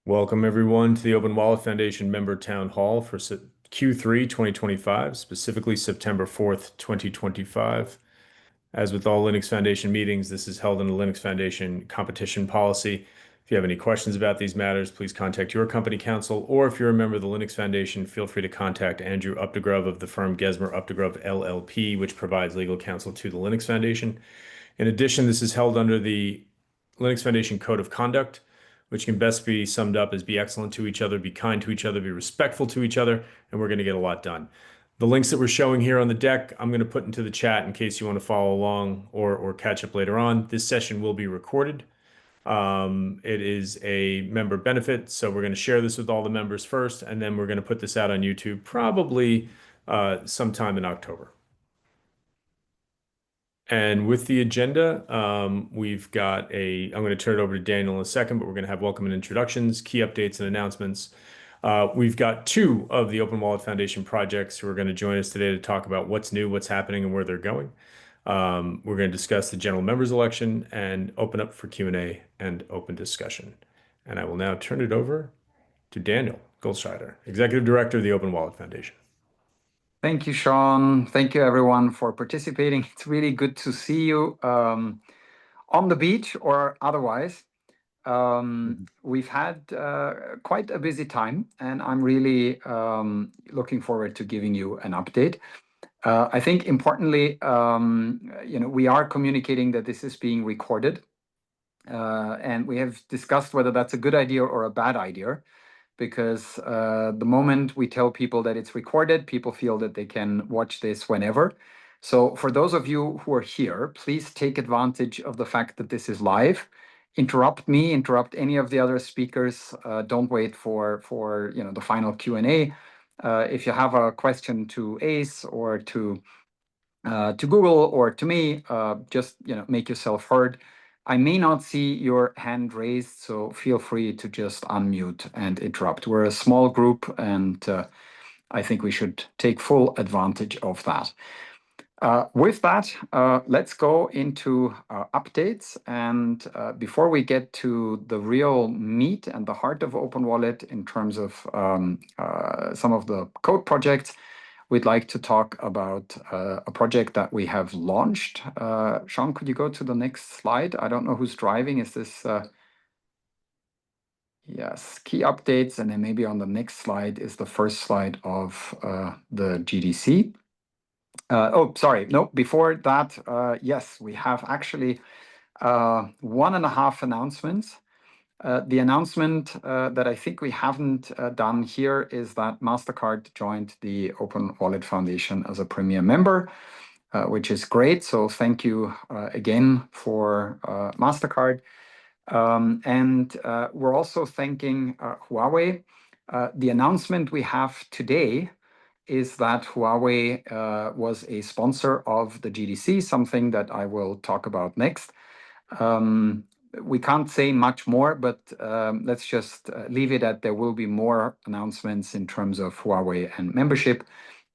Welcome everyone to the Open Wallet Foundation Member Town Hall for Q3 2025, specifically September 4th, 2025. As with all Linux Foundation meetings, this is held in the Linux Foundation competition policy. If you have any questions about these matters, please contact your company counsel, or if you're a member of the Linux Foundation, feel free to contact Andrew Updegrove of the firm Gesmer Updegrove LLP, which provides legal counsel to the Linux Foundation. In addition, this is held under the Linux Foundation Code of Conduct, which can best be summed up as be excellent to each other, be kind to each other, be respectful to each other, and we're going to get a lot done. The links that we're showing here on the deck, I'm going to put into the chat in case you want to follow along or catch up later on. This session will be recorded. It is a member benefit, so we're going to share this with all the members first, and then we're going to put this out on YouTube probably sometime in October. And with the agenda, I'm going to turn it over to Daniel in a second, but we're going to have welcome and introductions, key updates and announcements. We've got two of the Open Wallet Foundation projects who are going to join us today to talk about what's new, what's happening, and where they're going. We're going to discuss the general members election and open up for Q&A and open discussion. And I will now turn it over to Daniel Goldscheider, Executive Director of the Open Wallet Foundation. Thank you, Sean. Thank you, everyone, for participating. It's really good to see you on the beach or otherwise. We've had quite a busy time, and I'm really looking forward to giving you an update. I think importantly, we are communicating that this is being recorded, and we have discussed whether that's a good idea or a bad idea, because the moment we tell people that it's recorded, people feel that they can watch this whenever. So for those of you who are here, please take advantage of the fact that this is live. Interrupt me, interrupt any of the other speakers. Don't wait for the final Q&A. If you have a question to ACE or to Google or to me, just make yourself heard. I may not see your hand raised, so feel free to just unmute and interrupt. We're a small group, and I think we should take full advantage of that. With that, let's go into updates. And before we get to the real meat and the heart of Open Wallet in terms of some of the code projects, we'd like to talk about a project that we have launched. Sean, could you go to the next slide? I don't know who's driving. Is this... Yes, key updates. And then maybe on the next slide is the first slide of the GDC. Oh, sorry. No, before that, yes, we have actually 1.5 announcements. The announcement that I think we haven't done here is that MasterCard joined the Open Wallet Foundation as a premier member, which is great. So thank you again for MasterCard. And we're also thanking Huawei. The announcement we have today is that Huawei was a sponsor of the GDC, something that I will talk about next. We can't say much more, but let's just leave it at there will be more announcements in terms of Huawei and membership,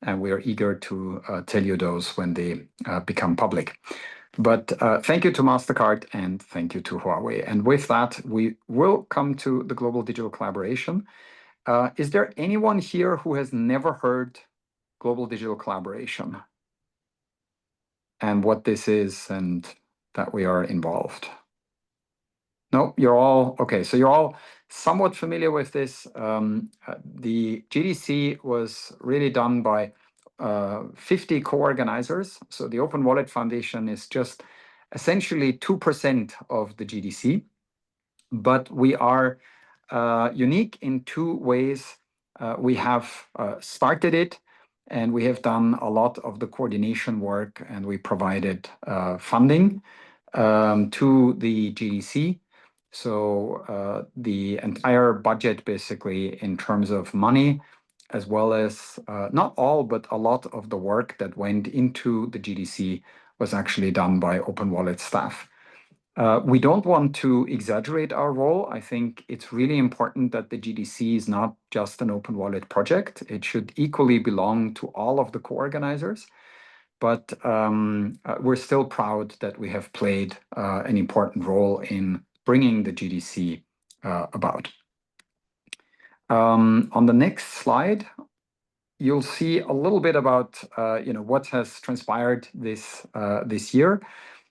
and we are eager to tell you those when they become public. But thank you to MasterCard and thank you to Huawei. And with that, we will come to the Global Digital Collaboration. Is there anyone here who has never heard Global Digital Collaboration and what this is and that we are involved? No, you're all okay. So you're all somewhat familiar with this. The GDC was really done by 50 co-organizers. So the Open Wallet Foundation is just essentially 2% of the GDC, but we are unique in two ways. We have started it, and we have done a lot of the coordination work, and we provided funding to the GDC. So the entire budget, basically, in terms of money, as well as not all, but a lot of the work that went into the GDC was actually done by Open Wallet staff. We don't want to exaggerate our role. I think it's really important that the GDC is not just an Open Wallet project. It should equally belong to all of the co-organizers. But we're still proud that we have played an important role in bringing the GDC about. On the next slide, you'll see a little bit about what has transpired this year.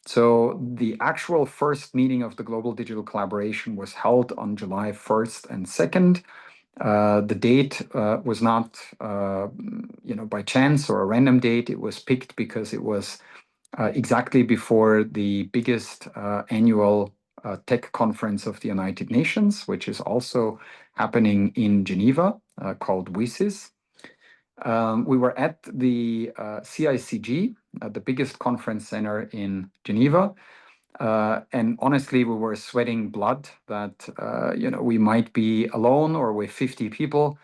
So the actual first meeting of the Global Digital Collaboration was held on July 1st and 2nd. The date was not by chance or a random date. It was picked because it was exactly before the biggest annual tech conference of the United Nations, which is also happening in Geneva, called WISIG. We were at the CICG, the biggest conference center in Geneva. And honestly, we were sweating blood that we might be alone or with 50 people,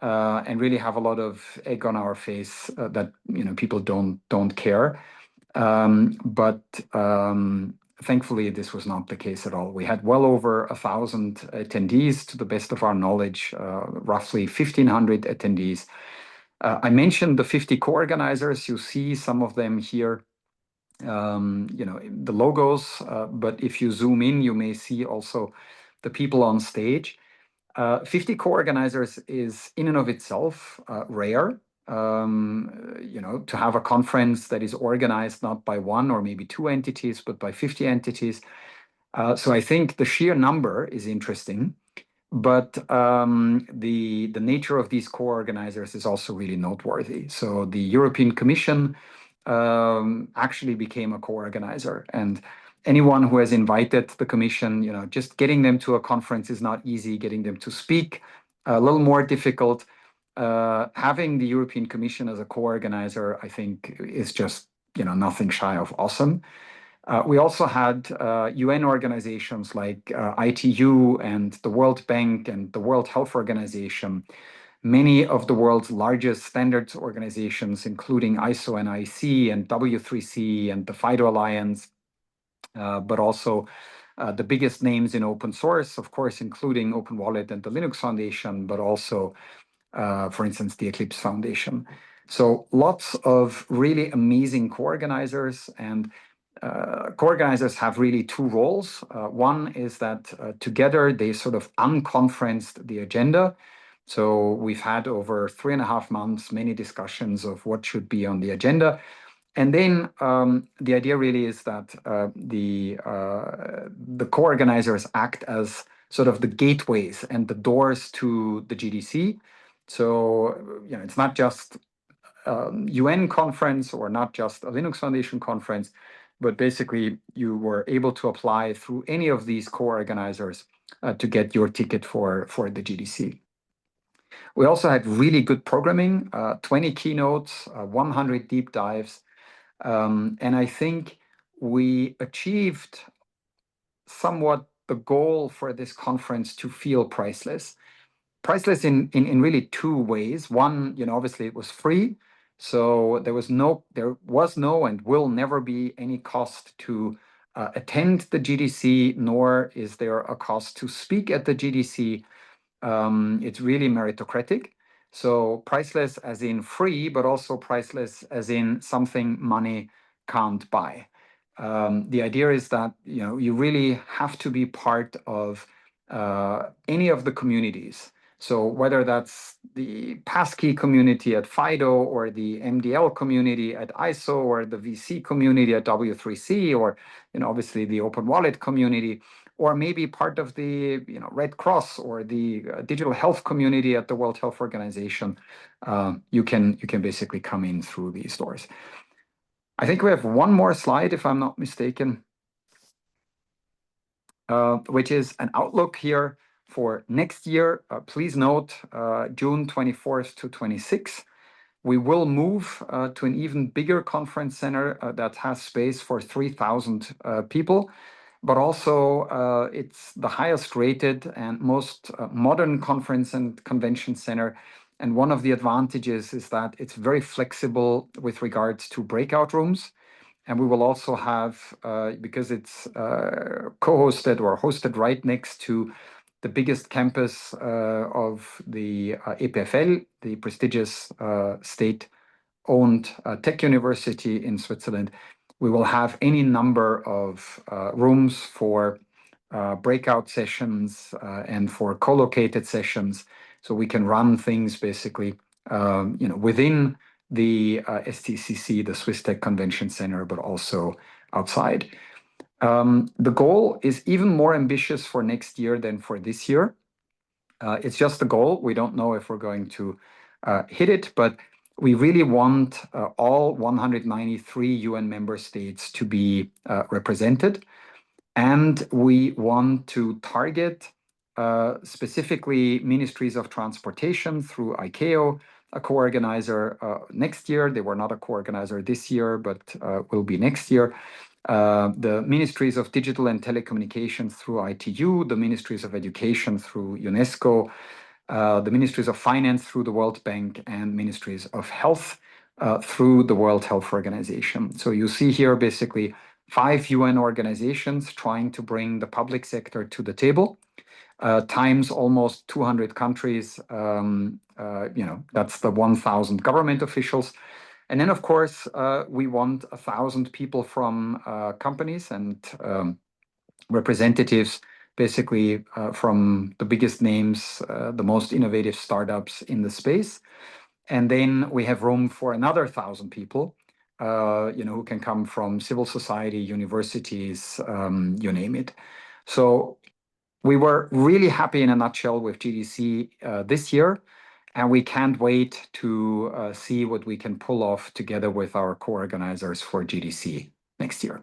and really have a lot of egg on our face that people don't care. But thankfully, this was not the case at all. We had well over 1,000 attendees, to the best of our knowledge, roughly 1,500 attendees. I mentioned the 50 co-organizers. You see some of them here, the logos, but if you zoom in, you may see also the people on stage. 50 co-organizers is in and of itself rare. To have a conference that is organized not by one or maybe two entities, but by 50 entities. So I think the sheer number is interesting, but the nature of these co-organizers is also really noteworthy. So the European Commission actually became a co-organizer, and anyone who has invited the Commission, just getting them to a conference is not easy. Getting them to speak, a little more difficult. Having the European Commission as a co-organizer, I think, is just nothing shy of awesome. We also had UN organizations like ITU and the World Bank and the World Health Organization, many of the world's largest standards organizations, including ISO and IEC and W3C and the FIDO Alliance, but also the biggest names in open source, of course, including Open Wallet and the Linux Foundation, but also, for instance, the Eclipse Foundation. So lots of really amazing co-organizers, and co-organizers have really two roles. One is that together they sort of unconferenced the agenda. So we've had over 3.5 months, many discussions of what should be on the agenda. And then the idea really is that the co-organizers act as sort of the gateways and the doors to the GDC. So it's not just a UN conference or not just a Linux Foundation conference, but basically you were able to apply through any of these co-organizers to get your ticket for the GDC. We also had really good programming, 20 keynotes, 100 deep dives. And I think we achieved somewhat the goal for this conference to feel priceless. Priceless in really two ways. One, obviously it was free. So there was no and will never be any cost to attend the GDC, nor is there a cost to speak at the GDC. It's really meritocratic. So priceless as in free, but also priceless as in something money can't buy. The idea is that you really have to be part of any of the communities. So whether that's the passkey community at FIDO or the MDL community at ISO or the VC community at W3C or obviously the Open Wallet community, or maybe part of the Red Cross or the digital health community at the World Health Organization, you can basically come in through these doors. I think we have one more slide, if I'm not mistaken, which is an outlook here for next year. Please note June 24th to 26th. We will move to an even bigger conference center that has space for 3,000 people. But also it's the highest rated and most modern conference and convention center. And one of the advantages is that it's very flexible with regards to breakout rooms. And we will also have, because it's co-hosted or hosted right next to the biggest campus of the EPFL, the prestigious state-owned tech university in Switzerland, we will have any number of rooms for breakout sessions and for co-located sessions. so we can run things basically within the STCC, the Swiss Tech Convention Center, but also outside. The goal is even more ambitious for next year than for this year. It's just a goal. We don't know if we're going to hit it, but we really want all 193 UN member states to be represented. And we want to target specifically ministries of transportation through ICAO, a co-organizer next year. They were not a co-organizer this year, but will be next year. The ministries of digital and telecommunications through ITU, the ministries of education through UNESCO, the ministries of finance through the World Bank, and ministries of health through the World Health Organization. So you see here basically 5 UN organizations trying to bring the public sector to the table, times almost 200 countries. That's the 1,000 government officials. And then, of course, we want 1,000 people from companies and representatives, basically from the biggest names, the most innovative startups in the space. And then we have room for another 1,000 people, who can come from civil society, universities, you name it. So we were really happy in a nutshell with GDC this year. And we can't wait to see what we can pull off together with our co-organizers for GDC next year.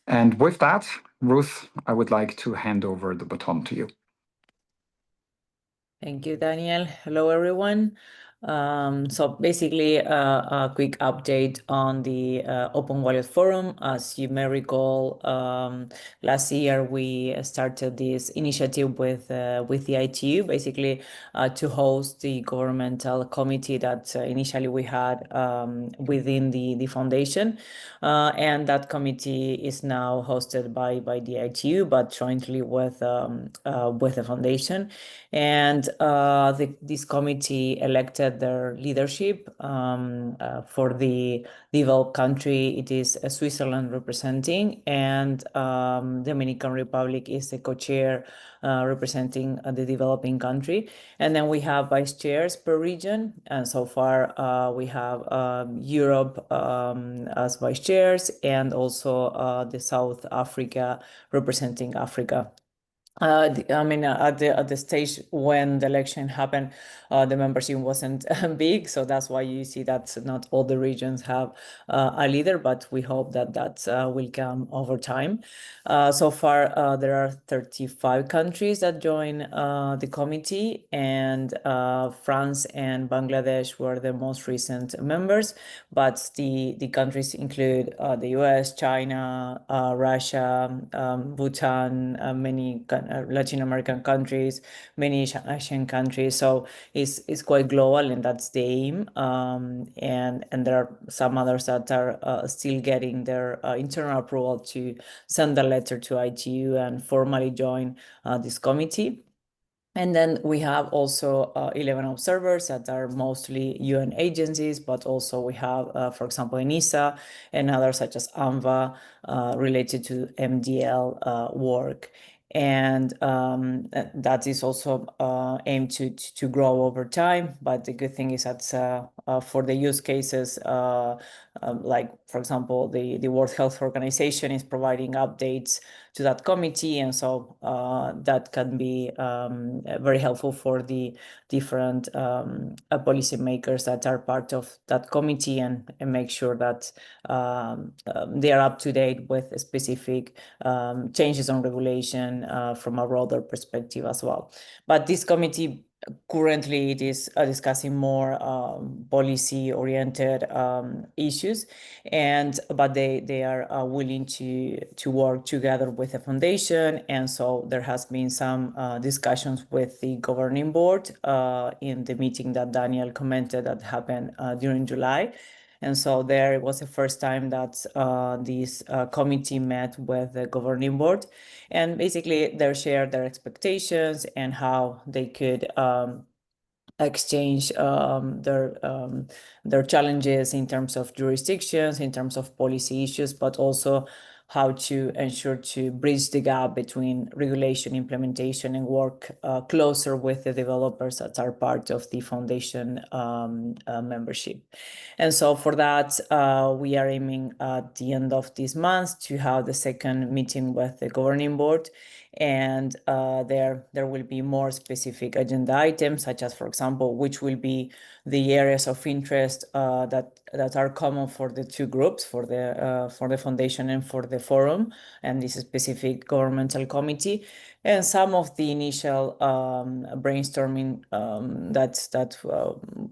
And with that, Ruth, I would like to hand over the baton to you. Thank you, Daniel. Hello, everyone. So basically, a quick update on the Open Wallet Forum. As you may recall, last year we started this initiative with the ITU, basically to host the governmental committee that initially we had within the foundation, and that committee is now hosted by the ITU, but jointly with the foundation. And this committee elected their leadership for the developed country. It is Switzerland representing, and the Dominican Republic is the co-chair representing the developing country. And then we have vice chairs per region. And so far we have Europe as vice chairs, and also the South Africa representing Africa. I mean, at the stage when the election happened, the membership wasn't big, so that's why you see that not all the regions have a leader, but we hope that will come over time. So far, there are 35 countries that join the committee, and France and Bangladesh were the most recent members, but the countries include the US, China, Russia, Bhutan, many Latin American countries, many Asian countries. So it's quite global, and that's the aim. And there are some others that are still getting their internal approval to send a letter to ITU and formally join this committee. And then we have also 11 observers that are mostly UN agencies, but also we have, for example, ENISA and others such as ANVA related to MDL work. And that is also aimed to grow over time. But the good thing is that for the use cases, like, for example, the World Health Organization is providing updates to that committee. And so that can be very helpful for the different policymakers that are part of that committee, and make sure that they are up to date with specific changes on regulation from a broader perspective as well. But this committee currently it is discussing more policy-oriented issues, but they are willing to work together with the foundation, and so there has been some discussions with the governing board in the meeting that Daniel commented that happened during July. And so there was the first time that this committee met with the governing board, and basically they shared their expectations and how they could exchange their challenges in terms of jurisdictions, in terms of policy issues, but also how to ensure to bridge the gap between regulation, implementation, and work closer with the developers that are part of the foundation membership. And so for that, we are aiming at the end of this month to have the second meeting with the governing board. And there will be more specific agenda items, such as, for example, which will be the areas of interest that are common for the two groups, for the foundation and for the forum, and this specific governmental committee. And some of the initial brainstorming that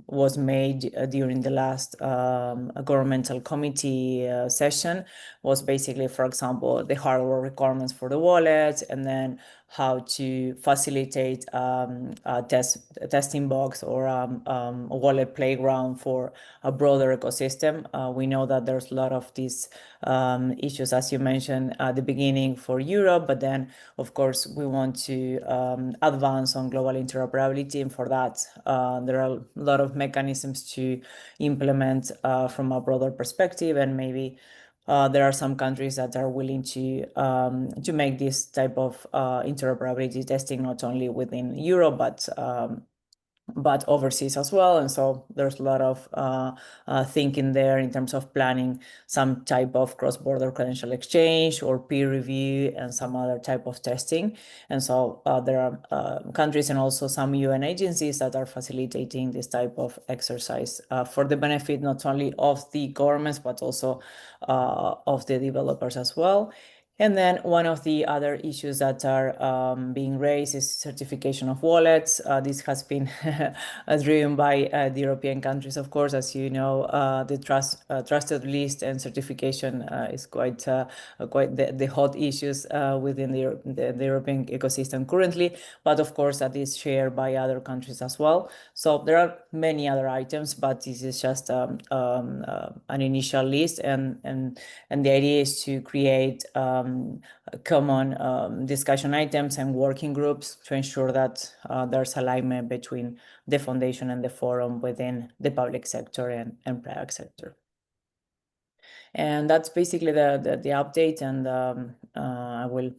was made during the last governmental committee session was basically, for example, the hardware requirements for the wallet, and then how to facilitate a testing box or a wallet playground for a broader ecosystem. We know that there's a lot of these issues, as you mentioned at the beginning, for Europe, but then, of course, we want to advance on global interoperability, and for that, there are a lot of mechanisms to implement from a broader perspective, and maybe there are some countries that are willing to make this type of interoperability testing not only within Europe but overseas as well. And so there's a lot of thinking there in terms of planning some type of cross-border credential exchange or peer review and some other type of testing. And so there are countries and also some UN agencies that are facilitating this type of exercise for the benefit not only of the governments, but also of the developers as well. And then one of the other issues that are being raised is certification of wallets. This has been driven by the European countries, of course. As you know, the trusted list and certification is quite the hot issues within the European ecosystem currently. But of course, that is shared by other countries as well. So there are many other items, but this is just an initial list, and the idea is to create common discussion items and working groups to ensure that there's alignment between the foundation and the forum within the public sector and private sector. And that's basically the update, and I will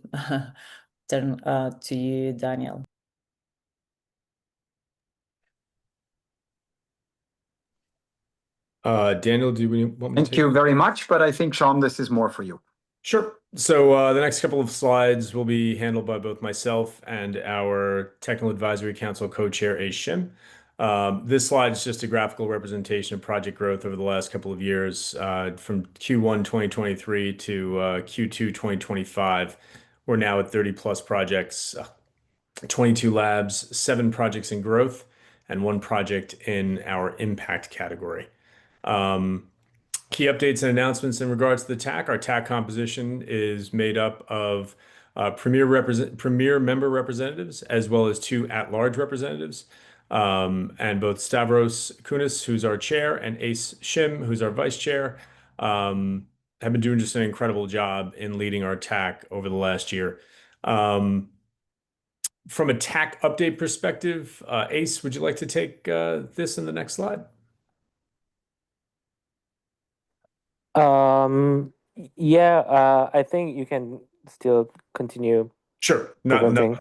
turn to you, Daniel. Daniel, do you want me to Thank you very much, but I think, Sean, this is more for you. Sure. So the next couple of slides will be handled by both myself and our Technical Advisory Council co-chair, A. Shim. This slide is just a graphical representation of project growth over the last couple of years, from Q1 2023 to Q2 2025. We're now at 30 plus projects, 22 labs, 7 projects in growth, and 1 project in our impact category. Key updates and announcements in regards to the TAC. Our TAC composition is made up of premier member representatives as well as 2 at-large representatives. And both Stavros Kounis, who's our chair, and Ace Shim, who's our vice chair, have been doing just an incredible job in leading our TAC over the last year. From a TAC update perspective, Ace, would you like to take this in the next slide? Yeah, I think you can still continue. Sure, not a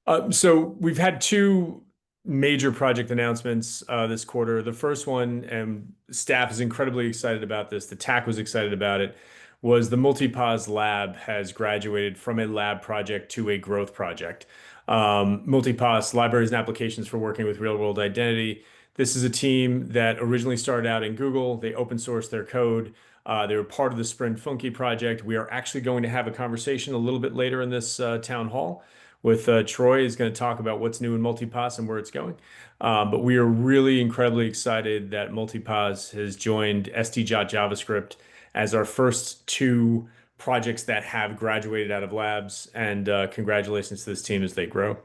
problem. So we've had 2 major project announcements this quarter. The first one, and staff is incredibly excited about this, the TAC was excited about it, was the Multipaz lab has graduated from a lab project to a growth project. Multipaz, libraries and applications for working with real-world identity. This is a team that originally started out in Google. They open sourced their code. They were part of the Sprint Funky project. We are actually going to have a conversation a little bit later in this town hall with Troy. Is going to talk about what's new in Multipaz and where it's going. But we are really incredibly excited that Multipaz has joined JavaScript as our first 2 projects that have graduated out of labs. And congratulations to this team as they grow.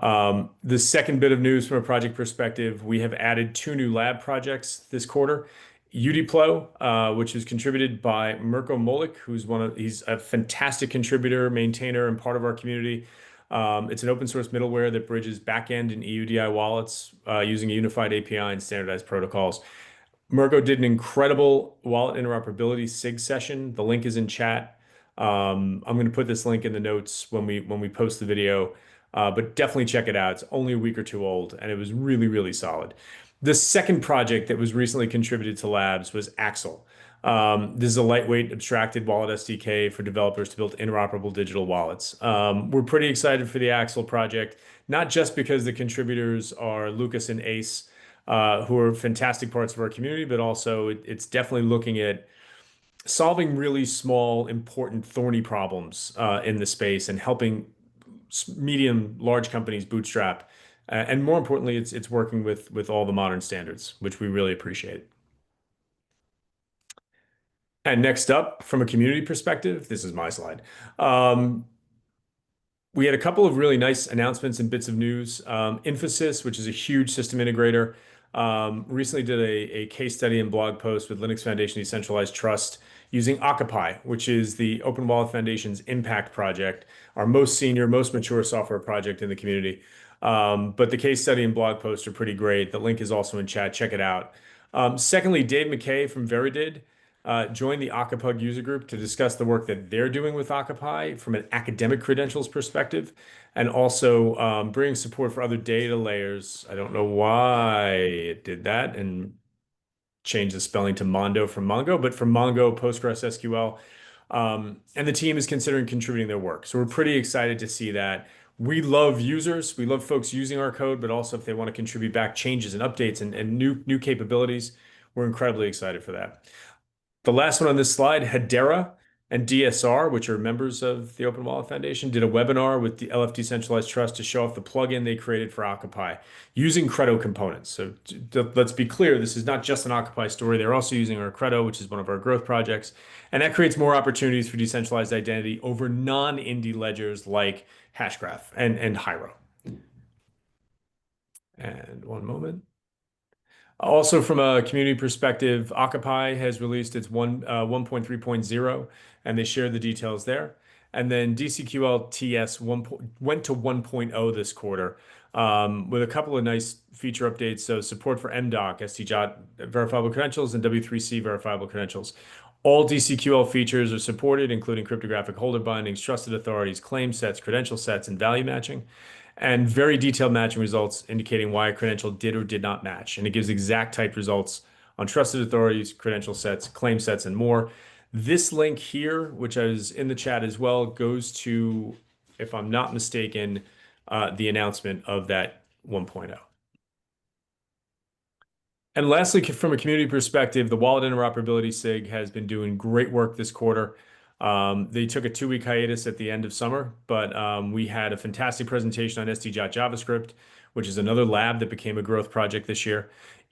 The second bit of news from a project perspective, we have added 2 new lab projects this quarter. EUDIPLO, which is contributed by Mirko Molik, he's a fantastic contributor, maintainer, and part of our community. It's an open source middleware that bridges backend and EUDI wallets using a unified API and standardized protocols. Mirko did an incredible wallet interoperability SIG session. The link is in chat. I'm going to put this link in the notes when we post the video, but definitely check it out. It's only a week or two old, and it was really, really solid. The second project that was recently contributed to Labs was Axle. This is a lightweight abstracted wallet SDK for developers to build interoperable digital wallets. We're pretty excited for the Axle project, not just because the contributors are Lucas and Ace, who are fantastic parts of our community, but also it's definitely looking at solving really small, important, thorny problems in the space and helping medium, large companies bootstrap. And more importantly, it's working with all the modern standards, which we really appreciate. And next up, from a community perspective, this is my slide. We had a couple of really nice announcements and bits of news. Infosys, which is a huge system integrator, recently did a case study and blog post with Linux Foundation Decentralized Trust using ACA-py, which is the Open Wallet Foundation's impact project, our most senior, most mature software project in the community. But the case study and blog post are pretty great. The link is also in chat. Check it out. Secondly, Dave McKay from Veridid joined the ACA-Pug user group to discuss the work that they're doing with ACA-py from an academic credentials perspective, and also bringing support for other data layers. I don't know why it did that and changed the spelling to Mondo from Mongo, but from Mongo, Postgres, SQL. And the team is considering contributing their work. So we're pretty excited to see that. We love users. We love folks using our code, but also if they want to contribute back changes and updates and new capabilities, we're incredibly excited for that. The last one on this slide, Hedera and DSR, which are members of the Open Wallet Foundation, did a webinar with the LF Decentralized Trust to show off the plugin they created for ACA-py using Credo components. So let's be clear, this is not just an ACA-py story. They're also using our Credo, which is one of our growth projects. And that creates more opportunities for decentralized identity over non-Indy ledgers like Hashgraph and Hyro. And one moment. Also, from a community perspective, ACA-py has released its 1.3.0, and they shared the details there. And then DCQL-TS went to 1.0 this quarter with a couple of nice feature updates. So support for MDoc, STJOT verifiable credentials, and W3C verifiable credentials. All DCQL features are supported, including cryptographic holder bindings, trusted authorities, claim sets, credential sets, and value matching, and very detailed matching results indicating why a credential did or did not match. And it gives exact type results on trusted authorities, credential sets, claim sets, and more. This link here, which is in the chat as well, goes to, if I'm not mistaken, the announcement of that 1.0. And lastly, from a community perspective, the Wallet Interoperability SIG has been doing great work this quarter. They took a 2-week hiatus at the end of summer, but we had a fantastic presentation on STJOT JavaScript, which is another lab that became a growth project this year.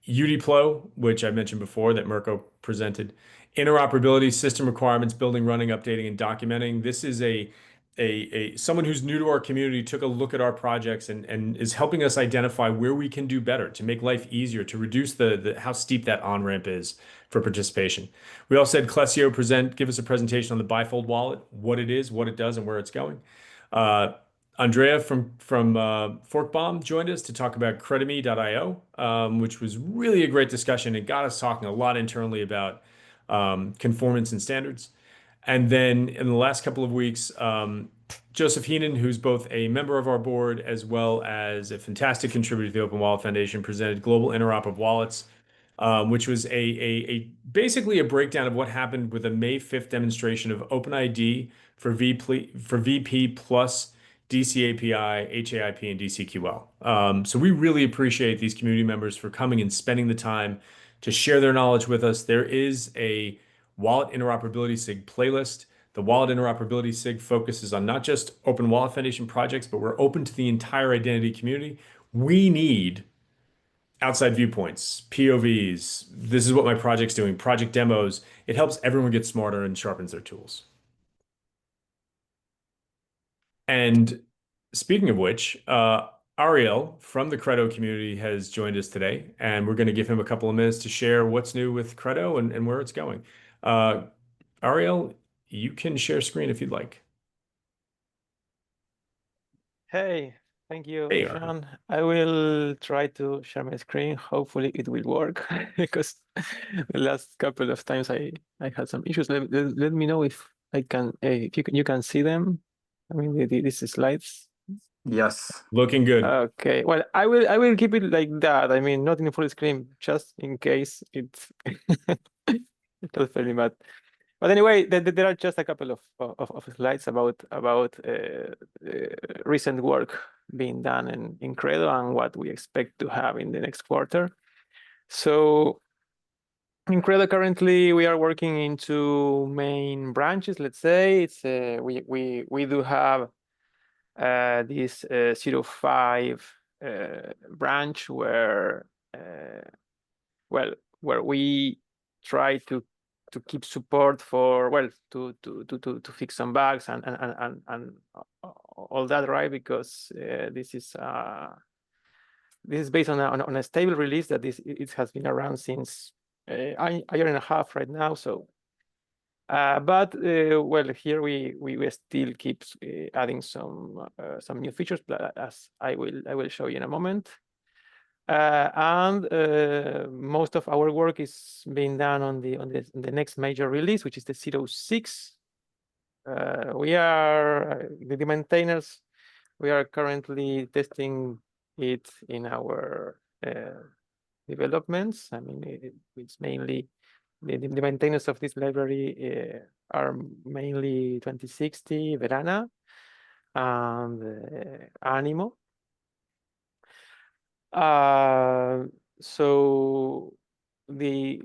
EUDIPLO, which I mentioned before that Mirko presented. Interoperability, system requirements, building, running, updating, and documenting. This is someone who's new to our community took a look at our projects and is helping us identify where we can do better to make life easier, to reduce the how steep that on-ramp is for participation. We also had Clesio give us a presentation on the bifold wallet, what it is, what it does, and where it's going. Andrea from Forkbomb joined us to talk about Credemy.io, which was really a great discussion. It got us talking a lot internally about conformance and standards. And then in the last couple of weeks, Joseph Heenan, who's both a member of our board as well as a fantastic contributor to the Open Wallet Foundation, presented Global Interop of Wallets, which was basically a breakdown of what happened with a May 5th demonstration of OpenID for VP plus DCA-py, HAIP, and DCQL. So we really appreciate these community members for coming and spending the time to share their knowledge with us. There is a Wallet Interoperability SIG playlist. The Wallet Interoperability SIG focuses on not just Open Wallet Foundation projects, but we're open to the entire identity community. We need outside viewpoints, POVs. This is what my project's doing, project demos. It helps everyone get smarter and sharpens their tools. And speaking of which, Ariel from the Credo community has joined us today, and we're going to give him a couple of minutes to share what's new with Credo and where it's going. Ariel, you can share screen if you'd like. Hey Thank you, Hey, Sean. I will try to share my screen. Hopefully it will work because the last couple of times I had some issues. Let me know if I can, if you can see them. I mean, these slides. Yes. looking good. Okay. Well, I will keep it like that. I mean, not in full screen, just in case it's it does very bad. But anyway, there are just a couple of slides about recent work being done in Credo and what we expect to have in the next quarter. So in Credo currently we are working in two main branches. Let's say it's we do have this 05 branch where where we try to keep support for to fix some bugs and all that, right? Because this is based on a stable release that it has been around since a year and a half right now. So but well, here we still keep adding some new features, as I will show you in a moment. And most of our work is being done on the next major release, which is the 06. We are the maintainers. We are currently testing it in our developments. I mean, it's mainly the maintainers of this library are mainly 2060, Verana, and Animo. So the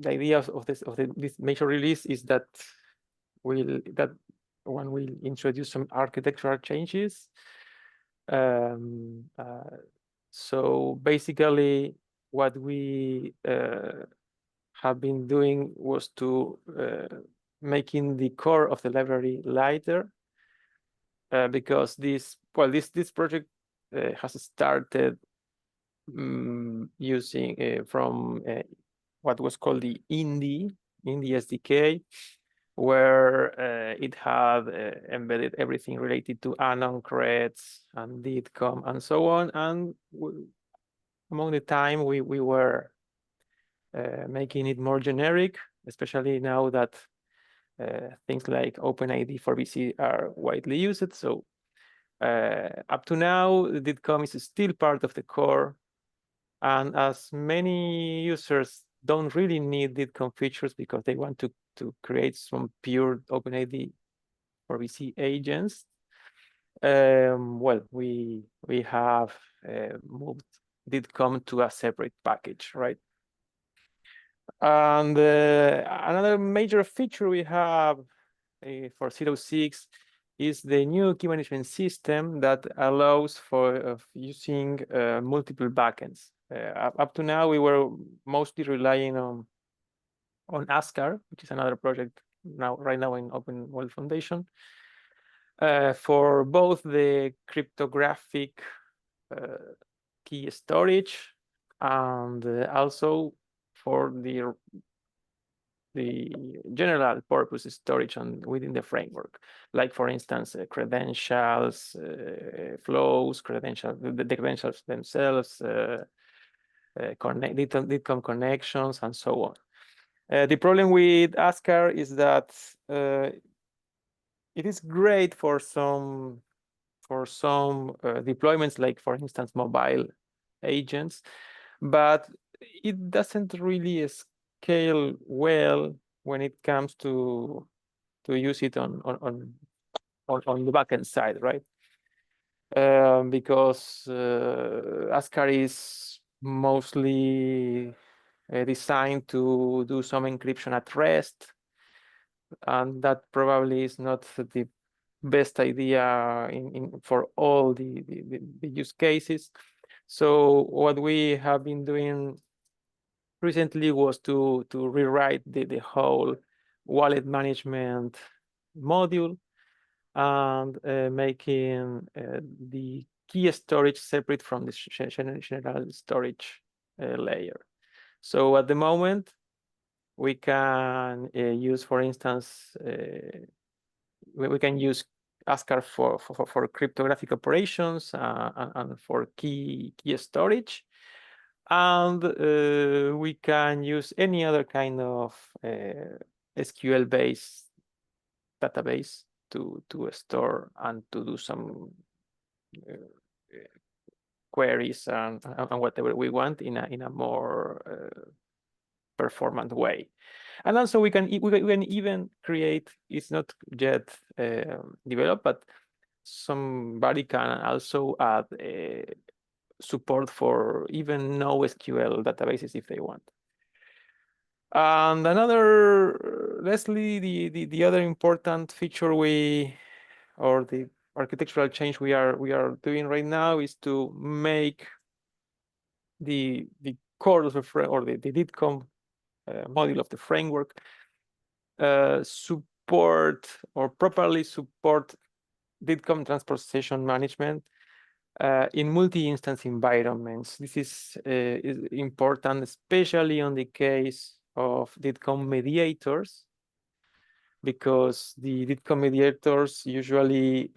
idea of this major release is that one will introduce some architectural changes. So basically, what we have been doing was to making the core of the library lighter, because this project has started using from what was called the Indie SDK, where it had embedded everything related to anon creds and DITCOM and so on. And among the time we were making it more generic, especially now that things like OpenID for VC are widely used. So up to now, DITCOM is still part of the core. And as many users don't really need DITCOM features because they want to create some pure OpenID for VC agents, well, we have moved DITCOM to a separate package, right? And another major feature we have for 06 is the new key management system that allows for using multiple backends. Up to now, we were mostly relying on ASCAR, which is another project right now in Open World Foundation, for both the cryptographic key storage and also for the general purpose storage within the framework, like for instance credentials, flows, the credentials themselves, DITCOM connections, and so on. The problem with ASCAR is that it is great for some deployments, like for instance mobile agents, but it doesn't really scale well when it comes to use it on the backend side, right? Because ASCAR is mostly designed to do some encryption at rest, and that probably is not the best idea for all the use cases. So what we have been doing recently was to rewrite the whole wallet management module and making the key storage separate from the general storage layer. So at the moment, we can use, for instance, we can use ASCAR for cryptographic operations and for key storage. And we can use any other kind of SQL-based database to store and to do some queries and whatever we want in a more performant way. And also we can even create, it's not yet developed, but somebody can also add support for even no SQL databases if they want. And another, Leslie, the other important feature or the architectural change we are doing right now is to make the core of the or the DITCOM module of the framework support or properly support DITCOM transport station management in multi-instance environments. This is important, especially on the case of DITCOM mediators, because the DITCOM mediators usually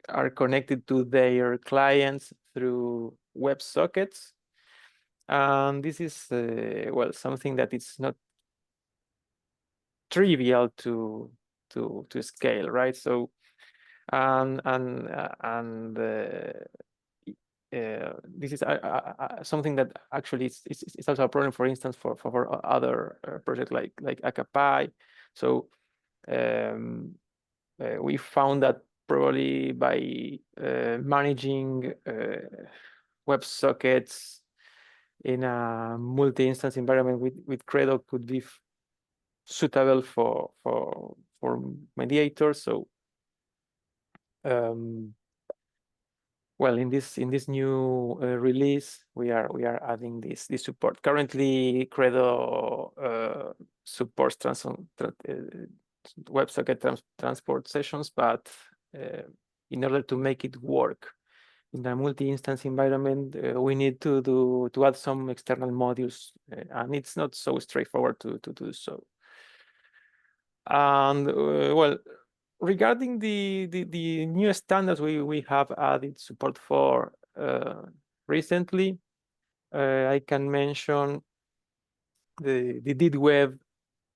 are connected to their clients through WebSockets. And this is, well, something that is not trivial to scale, right? So, this is something that actually is also a problem, for instance, for other projects like ACA-py. So we found that probably by managing WebSockets in a multi-instance environment with Credo could be suitable for mediators. So well, in this new release, we are adding this support. Currently, Credo supports WebSocket transport sessions, but in order to make it work in a multi-instance environment, we need to add some external modules, and it's not so straightforward to do so. And well, regarding the new standards we have added support for recently, I can mention the DITWeb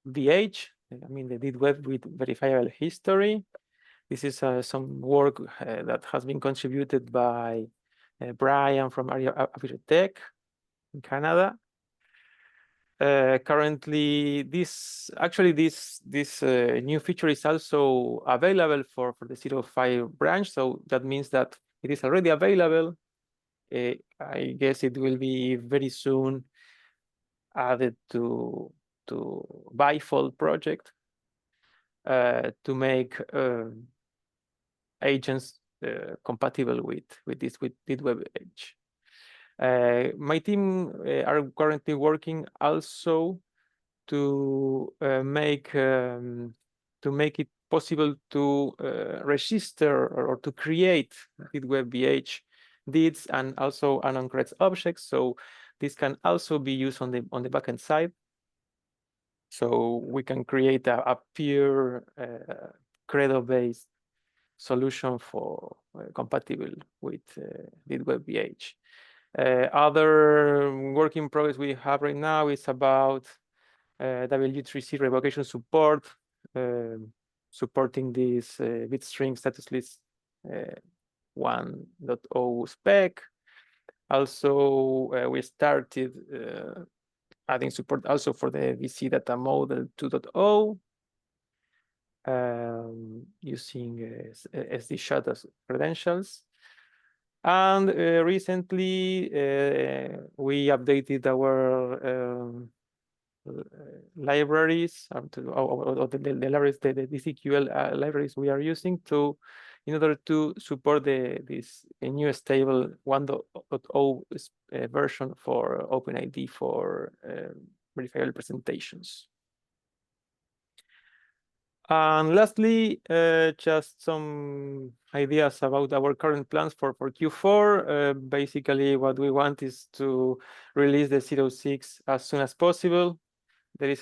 VH. I mean the DITWeb with verifiable history. This is some work that has been contributed by Brian from Tech in Canada. Currently, this new feature is also available for the 05 branch. So that means that it is already available. I guess it will be very soon added to bifold project to make agents compatible with DITWeb Edge. My team are currently working also to make it possible to register or to create DITWeb VH DIDs and also uncreds objects. So this can also be used on the backend side. So we can create a pure Credo-based solution for compatible with DITWeb VH. Other work in progress we have right now is about W3C revocation support, supporting this bitstring status list 1.0 spec. Also, we started adding support also for the VC data model 2.0, using SD shot as credentials. And recently, we updated our libraries, the libraries, the DCQL libraries we are using in order to support this new stable 1.0 version for OpenID for verifiable presentations. And lastly, just some ideas about our current plans for Q4. Basically, what we want is to release the 06 as soon as possible. There is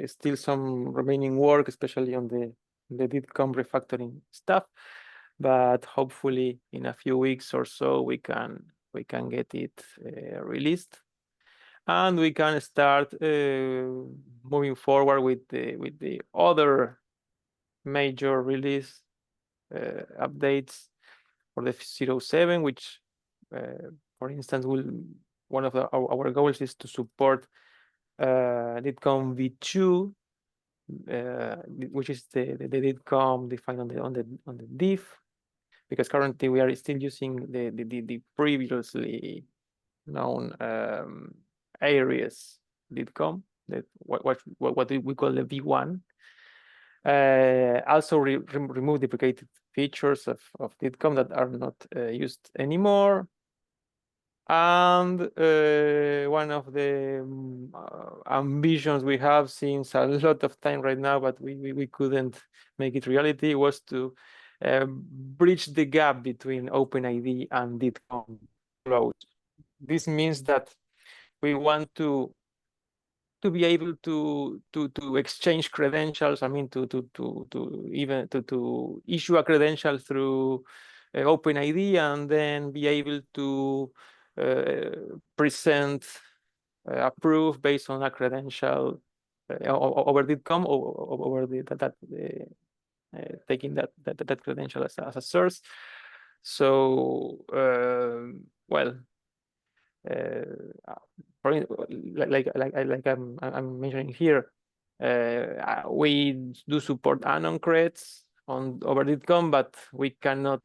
still some remaining work, especially on the the DITCOM refactoring stuff, but hopefully in a few weeks or so we can get it released, and we can start moving forward with the other major release updates for the 07, which for instance one of our goals is to support DITCOM v2, which is the DITCOM defined on the diff, because currently we are still using the previously known areas DITCOM, that what we call the v1. Also remove deprecated features of DITCOM that are not used anymore. And one of the ambitions we have since a lot of time right now, but we couldn't make it reality, was to bridge the gap between OpenID and DITCOM flows. This means that we want to be able to exchange credentials. I mean, to issue a credential through OpenID, and then be able to present a proof based on a credential over DITCOM, over taking that credential as a source. So well, like I'm mentioning here, we do support anon creds over DITCOM, but we cannot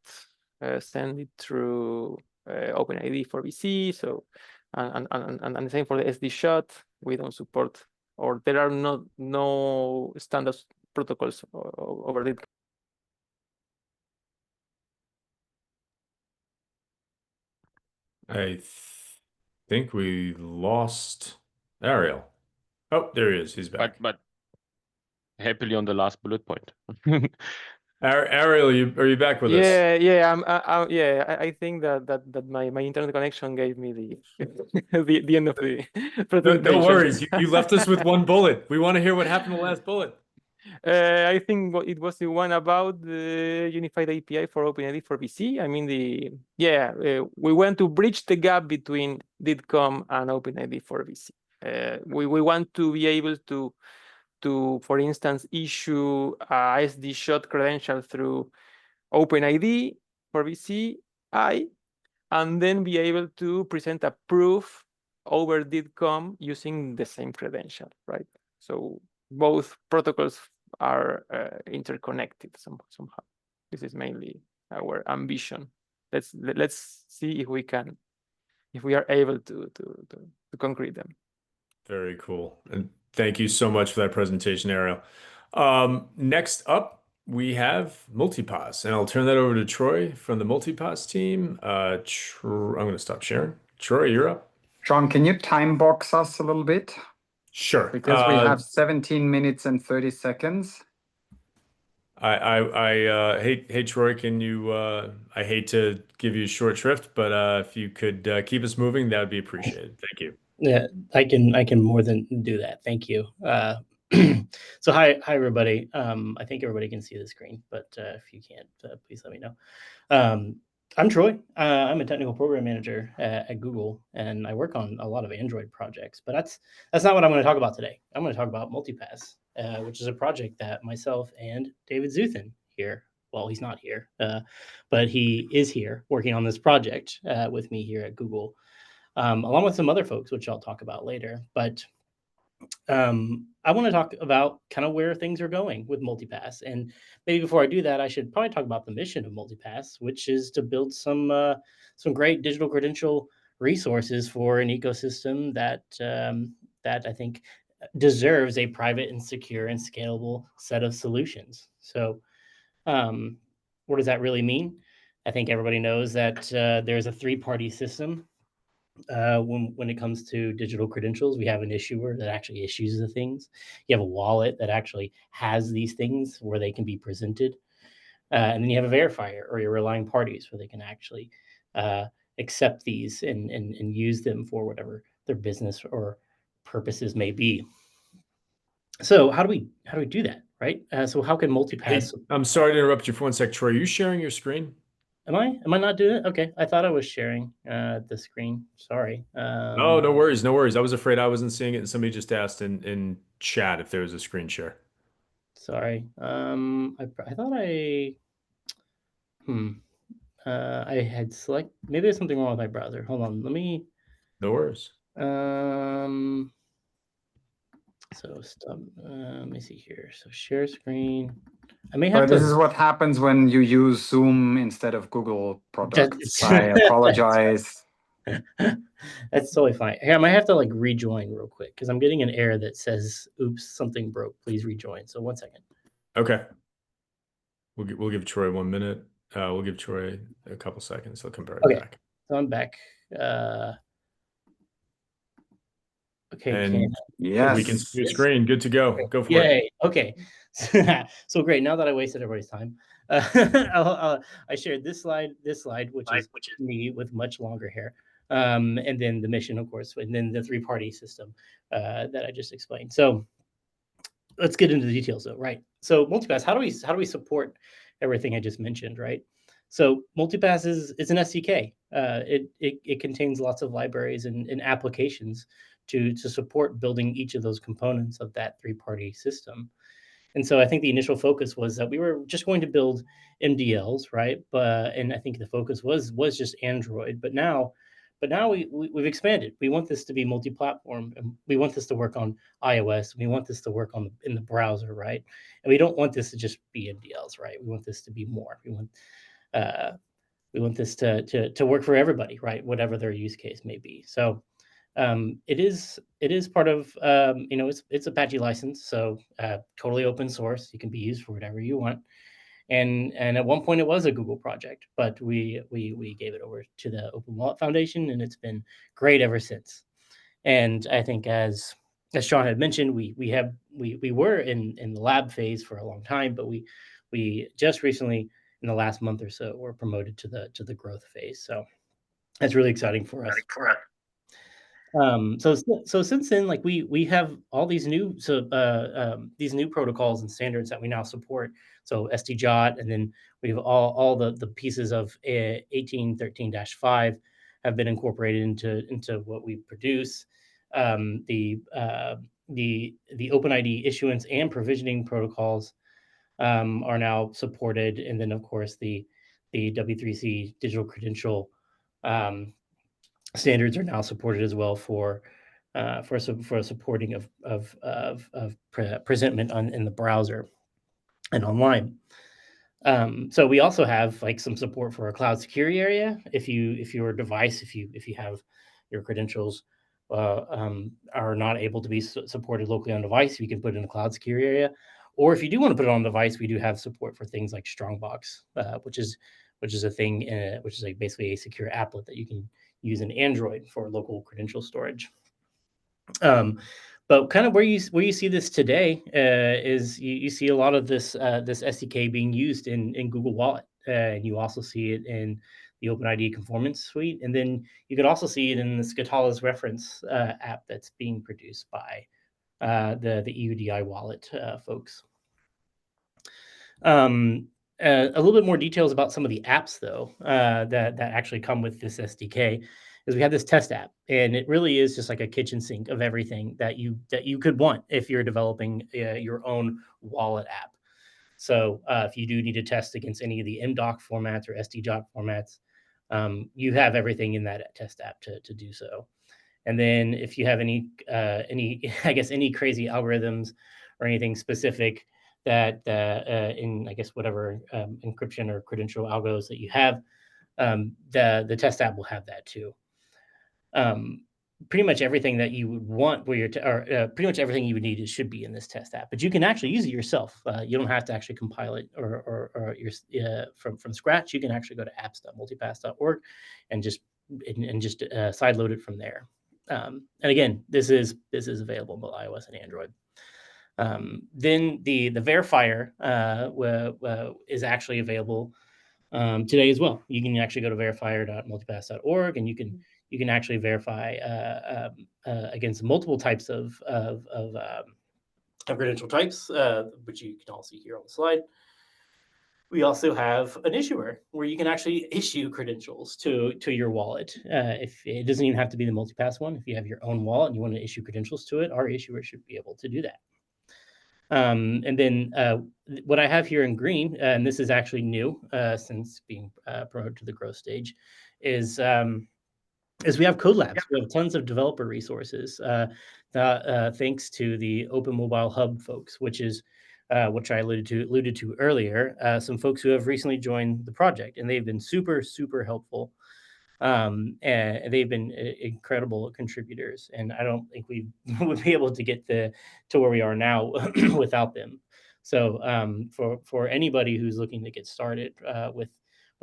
send it through OpenID for VC. So and the same for the SD shot. We don't support, or there are no standard protocols over DITCOM. I think we lost Ariel. Oh, there he is. He's back. But happily on the last bullet point. Ariel, are you back with us? Yeah. I think that my internet connection gave me the end of the presentation. No worries. You left us with one bullet. We want to hear what happened in the last bullet. I think it was the one about the unified API for OpenID for VC. I mean, we want to bridge the gap between DITCOM and OpenID for VC. We want to be able to, for instance, issue a SD shot credential through OpenID for VCI, and then be able to present a proof over DITCOM using the same credential, right? So both protocols are interconnected somehow. This is mainly our ambition. Let's see if we are able to concrete them. Very cool. And thank you so much for that presentation, Ariel. Next up, we have Multipaz, and I'll turn that over to Troy from the Multipaz team. I'm going to stop sharing. Troy, you're up. Sean, can you time box us a little bit? Sure. Because we have 17 minutes and 30 seconds. Hey Troy, can you? I hate to give you short shrift, but if you could keep us moving, that would be appreciated. Thank you. Yeah, I can more than do that. Thank you. So hi everybody. I think everybody can see the screen, but if you can't, please let me know. I'm Troy. I'm a technical program manager at Google, and I work on a lot of Android projects. But that's not what I'm going to talk about today. I'm going to talk about Multipaz, which is a project that myself and David Zuthin here. Well, he's not here, but he is here working on this project with me here at Google, along with some other folks, which I'll talk about later. But I want to talk about kind of where things are going with Multipaz. And maybe before I do that, I should probably talk about the mission of Multipaz, which is to build some great digital credential resources for an ecosystem that I think deserves a private and secure and scalable set of solutions. So what does that really mean? I think everybody knows that there's a three-party system. When it comes to digital credentials, we have an issuer that actually issues the things. You have a wallet that actually has these things where they can be presented. And then you have a verifier or your relying parties where they can actually accept these and use them for whatever their business or purposes may be. So how do we do that? right? So how can Hey, Multipaz? I'm sorry to interrupt you for 1 sec, Troy. Are you sharing your screen? Am I not doing it? Okay, I thought I was sharing the screen. Sorry. No, no worries, no worries. I was afraid I wasn't seeing it, and somebody just asked in chat if there was a screen share. Sorry. I thought I had select. Maybe there's something wrong with my browser. Hold on. Let me. No worries. So stop. Let me see here. So share screen. I may So have this to. is what happens when you use Zoom instead of Google products. That- I apologize. That's totally fine. Here, I might have to like rejoin real quick because I'm getting an error that says, "Oops, something broke. Please rejoin." So 1 second. Okay. We'll give Troy 1 minute. We'll give Troy a couple seconds. He'll come right Okay. back. So I'm back. Okay. And Yes. we can see your screen. Good to go. Go for it. Yay. Okay. So great. Now that I wasted everybody's time, I shared this slide, which is me with much longer hair, and then the mission, of course, and then the three-party system that I just explained. So let's get into the details, though. Right. So Multipaz, how do we support everything I just mentioned? Right. So Multipaz is an SDK. It contains lots of libraries and applications to support building each of those components of that three-party system. And so I think the initial focus was that we were just going to build MDLs, right? And I think the focus was just Android. But now we've expanded. We want this to be multi-platform, and we want this to work on iOS. We want this to work in the browser, right? And we don't want this to just be MDLs, right? We want this to be more. We want this to work for everybody, right? Whatever their use case may be. So it is part of it's Apache license, so totally open source. You can be used for whatever you want. And at one point it was a Google project, but we gave it over to the Open Wallet Foundation, and it's been great ever since. And I think as Sean had mentioned, we were in the lab phase for a long time, but we just recently in the last month or so were promoted to the growth phase. So that's really exciting for us. So since then, like we have all these new these new protocols and standards that we now support. So SDJOT, and then we have all the pieces of 1813-5 have been incorporated into what we produce. The OpenID issuance and provisioning protocols are now supported, and then of course the W3C digital credential standards are now supported as well for supporting of presentment in the browser and online. So we also have like some support for a cloud security area. If your device, if you have your credentials are not able to be supported locally on device, you can put it in a cloud security area. Or if you do want to put it on device, we do have support for things like Strongbox, which is a thing, which is like basically a secure applet that you can use in Android for local credential storage. But kind of where you see this today is you see a lot of this this SDK being used in Google Wallet, and you also see it in the OpenID Conformance Suite, and then you could also see it in the Scatalas reference app that's being produced by the EUDI wallet folks. A little bit more details about some of the apps, though, that actually come with this SDK, is we have this test app, and it really is just like a kitchen sink of everything that you could want if you're developing your own wallet app. So if you do need to test against any of the MDoc formats or SDJOT formats, you have everything in that test app to do so. And then if you have any I guess any crazy algorithms or anything specific that in I guess whatever encryption or credential algos that you have, the test app will have that too. Pretty much everything that you would want where pretty much everything you would need should be in this test app, but you can actually use it yourself. You don't have to actually compile it or from scratch. You can actually go to apps.multipaz.org and just sideload it from there. And again, this is available on both iOS and Android. Then the verifier is actually available today as well. You can actually go to verifier.multipaz.org, and you can actually verify against multiple types of credential types, which you can all see here on the slide. We also have an issuer where you can actually issue credentials to your wallet. If it doesn't even have to be the Multipaz one. If you have your own wallet and you want to issue credentials to it, our issuer should be able to do that. And then what I have here in green, and this is actually new since being promoted to the growth stage, is we have code labs. We have tons of developer resources thanks to the Open Mobile Hub folks, which I alluded to earlier. Some folks who have recently joined the project, and they've been super, super helpful. And they've been incredible contributors, and I don't think we would be able to get to where we are now without them. So for anybody who's looking to get started with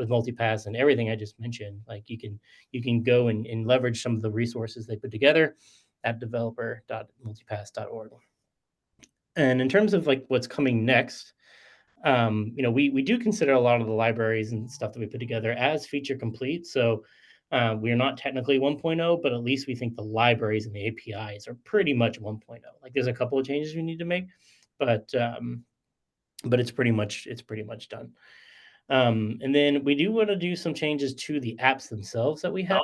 Multipaz and everything I just mentioned, like you can go and leverage some of the resources they put together at developer.multipaz.org. And in terms of like what's coming next, we do consider a lot of the libraries and stuff that we put together as feature complete. So we are not technically 1.0, but at least we think the libraries and the APIs are pretty much 1.0. Like there's a couple of changes we need to make, but it's pretty much done. And then we do want to do some changes to the apps themselves that we have.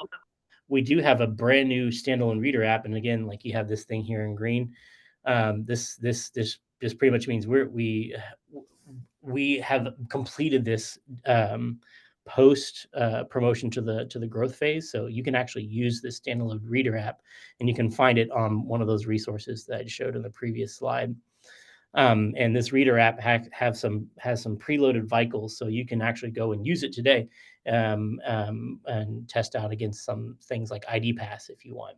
We do have a brand new standalone reader app, and again, like you have this thing here in green. This pretty much means we have completed this post promotion to the growth phase. So you can actually use this standalone reader app, and you can find it on one of those resources that I showed in the previous slide. And this reader app has some preloaded vicals, so you can actually go and use it today and test out against some things like ID-Pass if you want.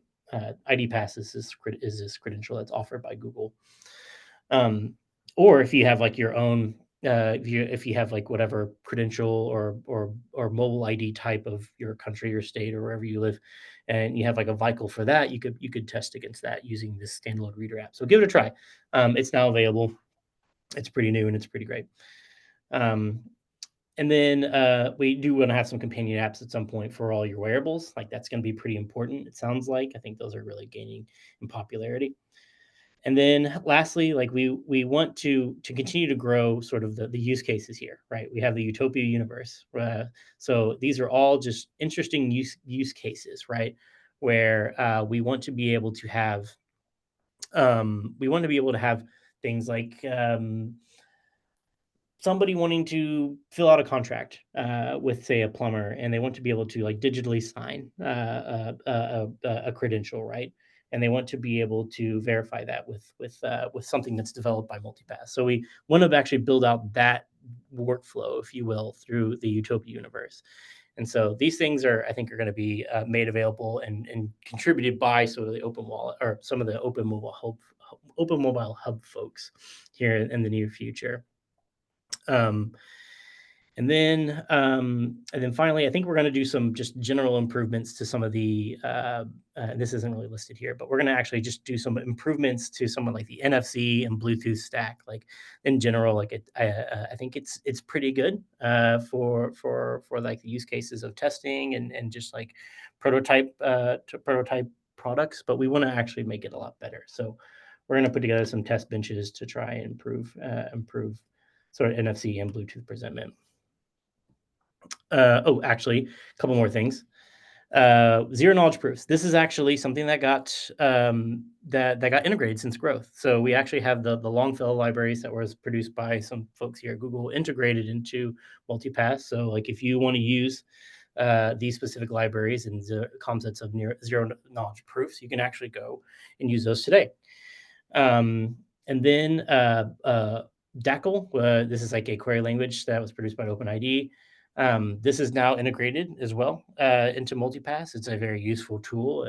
ID-Pass is this credential that's offered by Google. Or if you have like your own, if you have like whatever credential or mobile ID type of your country or state or wherever you live, and you have like a vical for that, you could test against that using this standalone reader app. So give it a try. It's now available. It's pretty new and it's pretty great. And then we do want to have some companion apps at some point for all your wearables. Like that's going to be pretty important. It sounds like. I think those are really gaining in popularity. And then lastly, like we want to continue to grow sort of the use cases here, right? We have the Utopia universe. So these are all just interesting use cases, right? Where we want to be able to have things like somebody wanting to fill out a contract with, say, a plumber, and they want to be able to like digitally sign a credential, right? And they want to be able to verify that with something that's developed by Multipaz. So we want to actually build out that workflow, if you will, through the Utopia universe. And so these things I think are going to be made available and contributed by sort of the Open Wallet or some of the Open Mobile Hub folks here in the near future. And then finally, I think we're going to do some just general improvements to some of the, this isn't really listed here, but we're going to actually just do some improvements to some of like the NFC and Bluetooth stack. Like in general, like I think it's pretty good for like the use cases of testing and just like prototype products, but we want to actually make it a lot better. So we're going to put together some test benches to try and improve sort of NFC and Bluetooth presentment. Actually, a couple more things. Zero knowledge proofs. This is actually something that got that got integrated since growth. So we actually have the Longfellow libraries that was produced by some folks here at Google integrated into Multipaz. So like if you want to use these specific libraries and the concepts of zero knowledge proofs, you can actually go and use those today. And then DACL, this is like a query language that was produced by OpenID. This is now integrated as well into Multipaz. It's a very useful tool,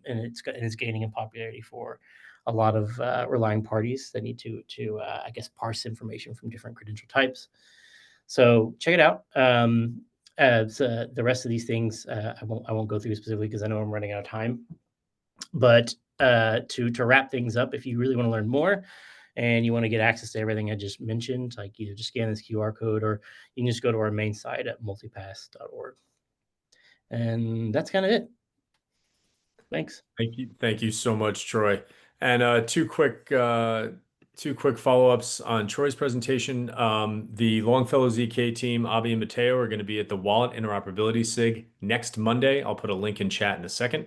and it's gaining in popularity for a lot of relying parties that need to I guess parse information from different credential types. So check it out. So the rest of these things I won't go through specifically because I know I'm running out of time. But to wrap things up, if you really want to learn more and you want to get access to everything I just mentioned, like either just scan this QR code or you can just go to our main site at multipaz.org. And that's kind of it. Thanks. Thank you so much, Troy. And two quick two quick follow-ups on Troy's presentation. The Longfellow ZK team, Avi and Matteo, are going to be at the Wallet Interoperability SIG next Monday. I'll put a link in chat in a second.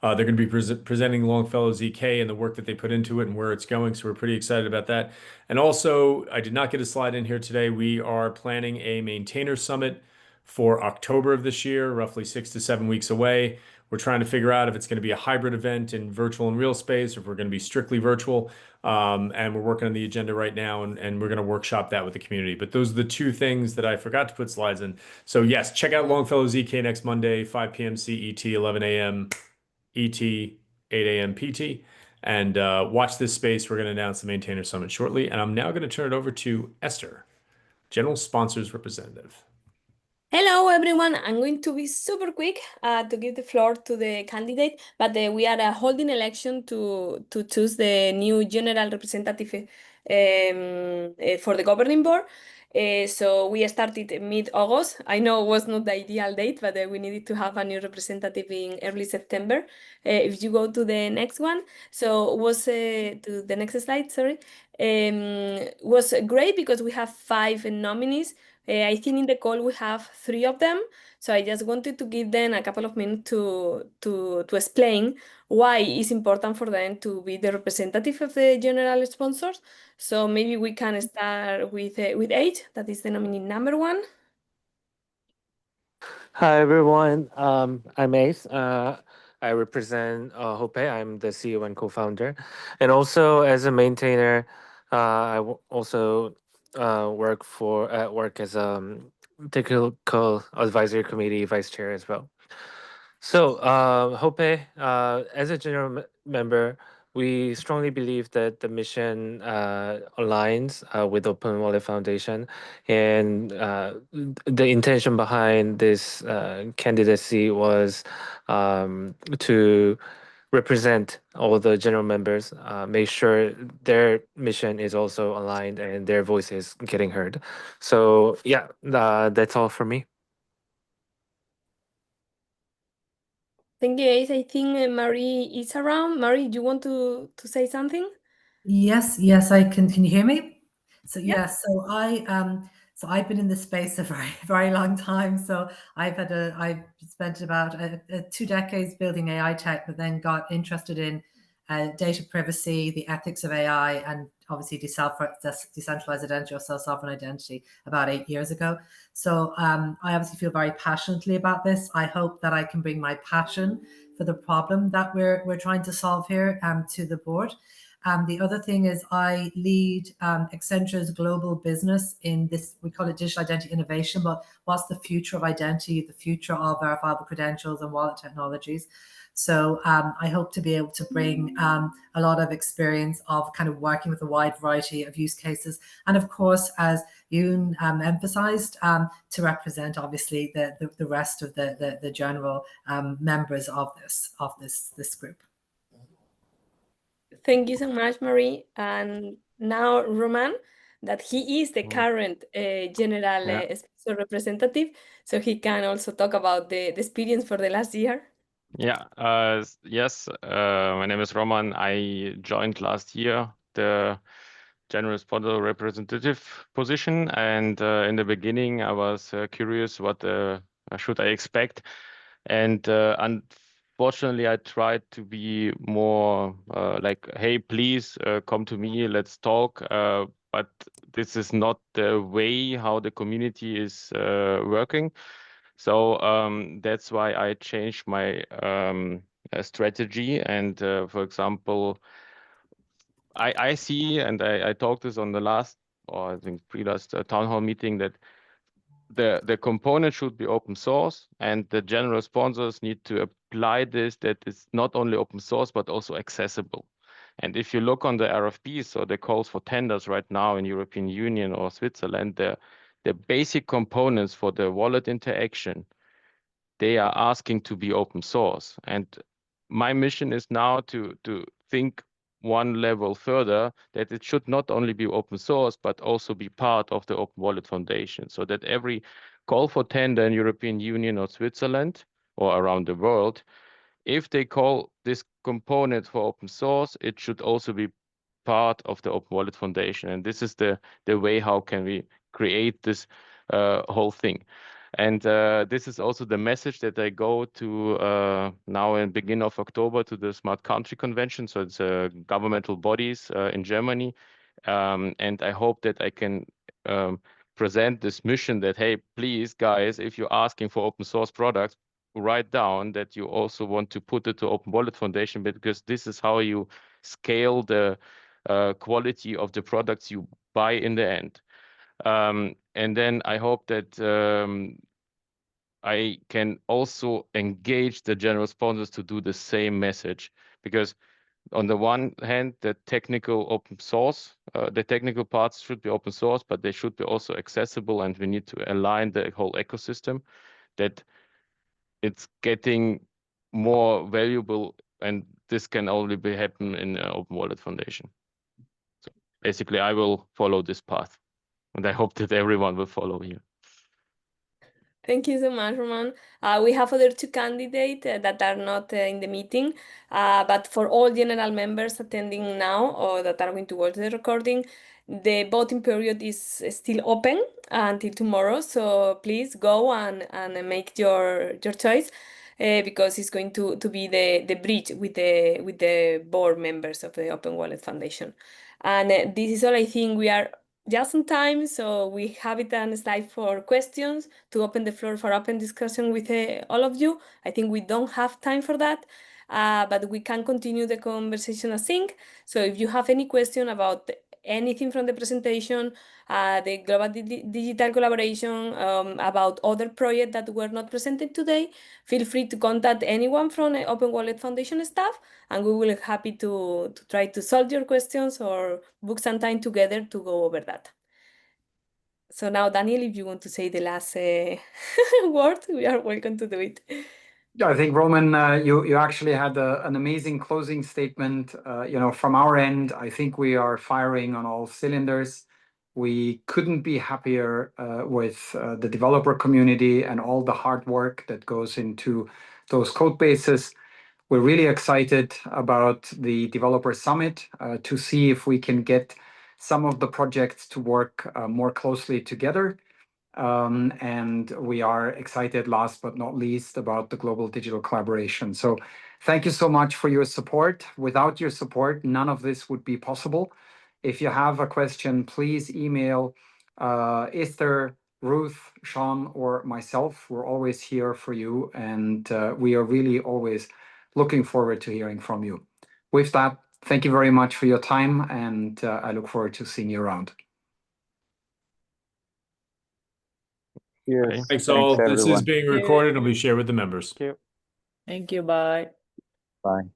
They're going to be presenting Longfellow ZK and the work that they put into it and where it's going. So we're pretty excited about that. And also, I did not get a slide in here today. We are planning a maintainer summit for October of this year, roughly 6 to 7 weeks away. We're trying to figure out if it's going to be a hybrid event in virtual and real space, or if we're going to be strictly virtual. And we're working on the agenda right now, and we're going to workshop that with the community. But those are the two things that I forgot to put slides in. So yes, check out Longfellow ZK next Monday, 5 p.m. CET, 11 a.m. ET, 8 a.m. PT. And watch this space. We're going to announce the Maintainer Summit shortly. And I'm now going to turn it over to Esther, General Sponsors Representative. Hello, everyone. I'm going to be super quick to give the floor to the candidate, but we are holding election to choose the new general representative for the governing board. So we started mid-August. I know it was not the ideal date, but we needed to have a new representative in early September. If you go to the next one, so was to the next slide, sorry, was great because we have 5 nominees. I think in the call we have 3 of them, so I just wanted to give them a couple of minutes to explain why it's important for them to be the representative of the general sponsors. So maybe we can start with H, that is the nominee number 1. Hi, everyone. I'm Ace. I represent Hope. I'm the CEO and co-founder. And also, as a maintainer, also work as a technical advisory committee vice chair as well. So, Hope, as a general member, we strongly believe that the mission aligns with Open Wallet Foundation, and the intention behind this candidacy was to represent all the general members, make sure their mission is also aligned and their voice is getting heard. So, yeah, that's all for me. Thank you, Ace. I think Marie is around. Marie, do you want to say something? Yes, I can. Can you hear me? So yeah, so I've been in this space a very long time. So I've spent about 2 decades building AI tech, but then got interested in data privacy, the ethics of AI, and obviously decentralized identity or self-sovereign identity about 8 years ago. So I obviously feel very passionately about this. I hope that I can bring my passion for the problem that we're trying to solve here to the board. The other thing is I lead Accenture's global business in this, we call it digital identity innovation, but what's the future of identity, the future of verifiable credentials and wallet technologies. So I hope to be able to bring a lot of experience of kind of working with a wide variety of use cases. And of course, as Yoon emphasized, to represent obviously the rest of the general members of this group. Thank you so much, Marie. And now Roman, that he is the current general sponsor representative, so he can also talk about the experience for the last year. Yeah, yes, my name is Roman. I joined last year the general sponsor representative position, and in the beginning I was curious what should I expect, and unfortunately I tried to be more like, hey, please come to me, let's talk, but this is not the way how the community is working. So that's why I changed my strategy. And for example, I see, and I talked this on the last, or I think pre-last town hall meeting, that the component should be open source, and the general sponsors need to apply this, that it's not only open source, but also accessible. And if you look on the RFPs, so the calls for tenders right now in European Union or Switzerland, the basic components for the wallet interaction, they are asking to be open source. And my mission is now to think one level further, that it should not only be open source, but also be part of the Open Wallet Foundation, so that every call for tender in European Union or Switzerland or around the world, if they call this component for open source, it should also be part of the Open Wallet Foundation. And this is the way how can we create this whole thing. And this is also the message that I go to now in beginning of October to the Smart Country Convention. So it's governmental bodies in Germany. And I hope that I can present this mission that, hey, please, guys, if you're asking for open source products, write down that you also want to put it to Open Wallet Foundation, because this is how you scale the quality of the products you buy in the end. And then I hope that I can also engage the general sponsors to do the same message, because on the one hand, the technical open source, the technical parts should be open source, but they should be also accessible, and we need to align the whole ecosystem that it's getting more valuable, and this can only be happen in Open Wallet Foundation. So basically, I will follow this path, and I hope that everyone will follow here. Thank you so much, Roman. We have other two candidates that are not in the meeting, but for all general members attending now or that are going to watch the recording, the voting period is still open until tomorrow. So please go and make your choice, because it's going to be the bridge with the board members of the Open Wallet Foundation. And this is all. I think we are just in time, so we have it on a slide for questions to open the floor for open discussion with all of you. I think we don't have time for that, but we can continue the conversation async. So if you have any question about anything from the presentation, the global digital collaboration, about other projects that were not presented today, feel free to contact anyone from Open Wallet Foundation staff, and we will be happy to try to solve your questions or book some time together to go over that. So now, Daniel, if you want to say the last word, we are welcome to do it. Yeah, I think, Roman, you actually had an amazing closing statement. From our end, I think we are firing on all cylinders. We couldn't be happier with the developer community and all the hard work that goes into those code bases. We're really excited about the Developer Summit to see if we can get some of the projects to work more closely together. And we are excited, last but not least, about the global digital collaboration. So thank you so much for your support. Without your support, none of this would be possible. If you have a question, please email Esther, Ruth, Sean, or myself. We're always here for you, and we are really always looking forward to hearing from you. With that, thank you very much for your time, and I look forward to seeing you around. Yes. Thanks all. This is everyone. being recorded. It'll be shared with the members. Thank you. Thank you. Bye. Bye.